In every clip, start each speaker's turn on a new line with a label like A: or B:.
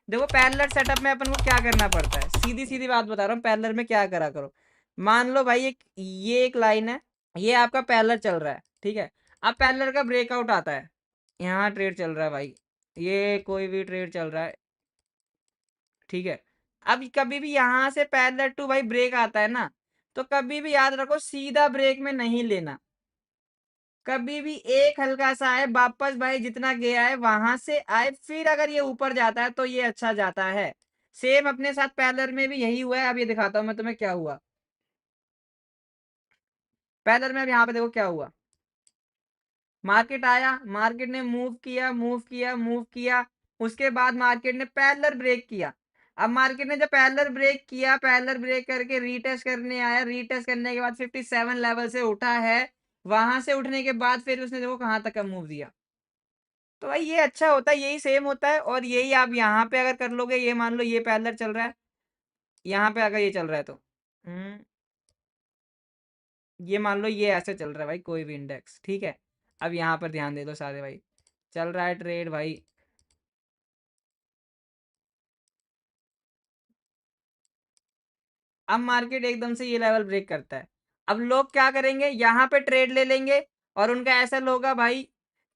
A: देखो parallel setup में अपन को क्या करना पड़ता है, सीधी सीधी बात बता रहा हूँ, पैरेलल में क्या करा करो। मान लो भाई ये एक लाइन है, ये आपका पैरेलल चल रहा है, ठीक है। अब पैरेलल का ब्रेकआउट आता है, यहाँ ट्रेड चल रहा है भाई, ये कोई भी ट्रेड चल रहा है, ठीक है। अब कभी भी यहाँ से पैरेलल टू भाई ब्रेक आता है ना, तो कभी भी याद रखो सीधा ब्रेक में नहीं लेना, कभी भी एक हल्का सा आए वापस भाई जितना गया है वहां से आए, फिर अगर ये ऊपर जाता है तो ये अच्छा जाता है। सेम अपने साथ पैरेलल में भी यही हुआ है। अब ये दिखाता हूं मैं तुम्हें क्या हुआ पैरेलल में। अब यहाँ पे देखो क्या हुआ, मार्केट आया, मार्केट ने मूव किया मूव किया मूव किया, उसके बाद मार्केट ने पैरेलल ब्रेक किया। अब मार्केट ने जब पैरेलल ब्रेक किया, पैरेलल ब्रेक करके रीटेस्ट करने आया, रीटेस्ट करने के बाद 57 लेवल से उठा है, वहां से उठने के बाद फिर उसने देखो कहां तक का मूव दिया। तो भाई ये अच्छा होता है, यही सेम होता है। और यही आप यहाँ पे अगर कर लोगे, ये मान लो ये पैरेलल चल रहा है, यहाँ पे अगर ये चल रहा है तो ये मान लो ये ऐसे चल रहा है भाई कोई भी इंडेक्स, ठीक है। अब यहाँ पर ध्यान दे दो सारे भाई, चल रहा है ट्रेड भाई, अब मार्केट एकदम से ये लेवल ब्रेक करता है। अब लोग क्या करेंगे, यहाँ पे ट्रेड ले लेंगे, और उनका ऐसा होगा भाई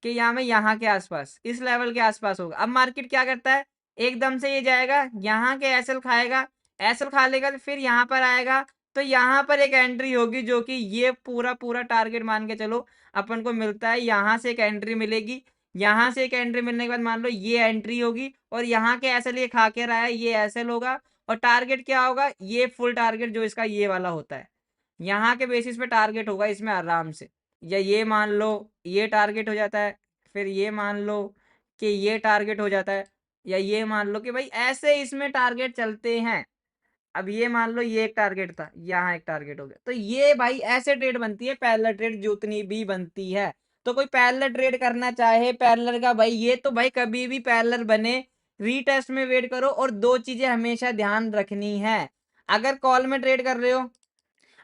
A: कि यहाँ में यहाँ के आसपास इस लेवल के आसपास होगा। अब मार्केट क्या करता है, एकदम से ये जाएगा यहाँ के एसएल खाएगा, एसएल खा लेगा तो फिर यहाँ पर आएगा, तो यहाँ पर एक एंट्री होगी जो कि ये पूरा पूरा टारगेट मान के चलो अपन को मिलता है। यहाँ से एक एंट्री मिलेगी, यहाँ से एक एंट्री मिलने के बाद मान लो ये एंट्री होगी, और यहाँ के एसएल ये खा के रहा है, ये एसएल होगा, और टारगेट क्या होगा, ये फुल टारगेट जो इसका ये वाला होता है, यहाँ के बेसिस पे टारगेट होगा इसमें आराम से। या ये मान लो ये टारगेट हो जाता है, फिर ये मान लो कि ये टारगेट हो जाता है, या ये मान लो कि भाई ऐसे इसमें टारगेट चलते हैं। अब ये मान लो ये एक टारगेट था, यहाँ एक टारगेट हो गया, तो ये भाई ऐसे ट्रेड बनती है पैरेलल ट्रेड जितनी भी बनती है। तो कोई पैरेलल ट्रेड करना चाहे पैरेलल का, भाई ये तो भाई कभी भी पैरेलल बने रीटेस्ट में वेट करो, और दो चीजें हमेशा ध्यान रखनी है। अगर कॉल में ट्रेड कर रहे हो,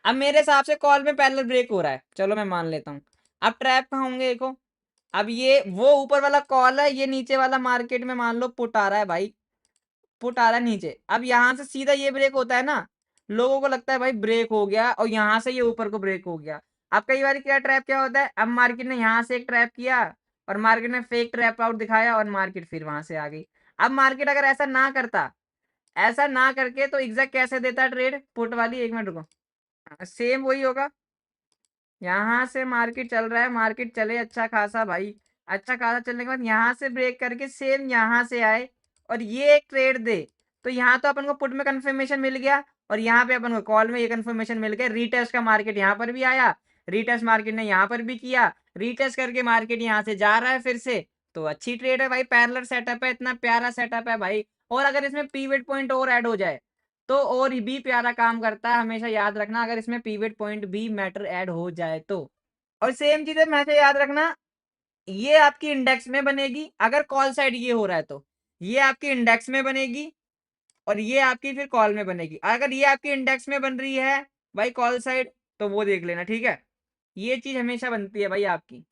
A: अब मेरे हिसाब से कॉल में पैरेलल ब्रेक हो रहा है, चलो मैं मान लेता हूँ। अब ट्रैप कहाँ होंगे देखो, अब ये वो ऊपर वाला कॉल है, ये नीचे वाला मार्केट में मान लो पुट आ रहा है भाई, पुट आ रहा है नीचे। अब यहाँ से सीधा ये ब्रेक होता है ना, लोगों को लगता है भाई ब्रेक हो गया, और यहाँ से ये ऊपर को ब्रेक हो गया। अब कई बार क्या ट्रैप क्या होता है, अब मार्केट ने यहाँ से एक ट्रैप किया, और मार्केट ने फेक ट्रैप आउट दिखाया, और मार्केट फिर वहां से आ गई। अब मार्केट अगर ऐसा ना करता, ऐसा ना करके तो एग्जैक्ट कैसे देता ट्रेड पुट वाली, एक मिनट रुको, सेम वही होगा। यहाँ से मार्केट चल रहा है, मार्केट चले अच्छा खासा भाई, अच्छा खासा चलने के बाद यहाँ से ब्रेक करके सेम यहाँ से आए, और ये एक ट्रेड दे, तो यहाँ तो अपन को पुट में कंफर्मेशन मिल गया, और यहाँ पे अपन को कॉल में ये कंफर्मेशन मिल गया। रीटेस्ट का मार्केट यहाँ पर भी आया, रीटेस्ट मार्केट ने यहाँ पर भी किया, रीटेस्ट करके मार्केट यहाँ से जा रहा है फिर से, तो अच्छी ट्रेड है भाई, पैरेलल सेटअप है, इतना प्यारा सेटअप है भाई। और अगर इसमें पीवट पॉइंट और ऐड हो जाए तो और भी प्यारा काम करता है, हमेशा याद रखना अगर इसमें पीवट पॉइंट भी मैटर ऐड हो जाए तो। और सेम चीजें हमेशा याद रखना, ये आपकी इंडेक्स में बनेगी अगर कॉल साइड ये हो रहा है तो, ये आपकी इंडेक्स में बनेगी, और ये आपकी फिर कॉल में बनेगी। अगर ये आपकी इंडेक्स में बन रही है भाई कॉल साइड, तो वो देख लेना, ठीक है। ये चीज हमेशा बनती है भाई आपकी।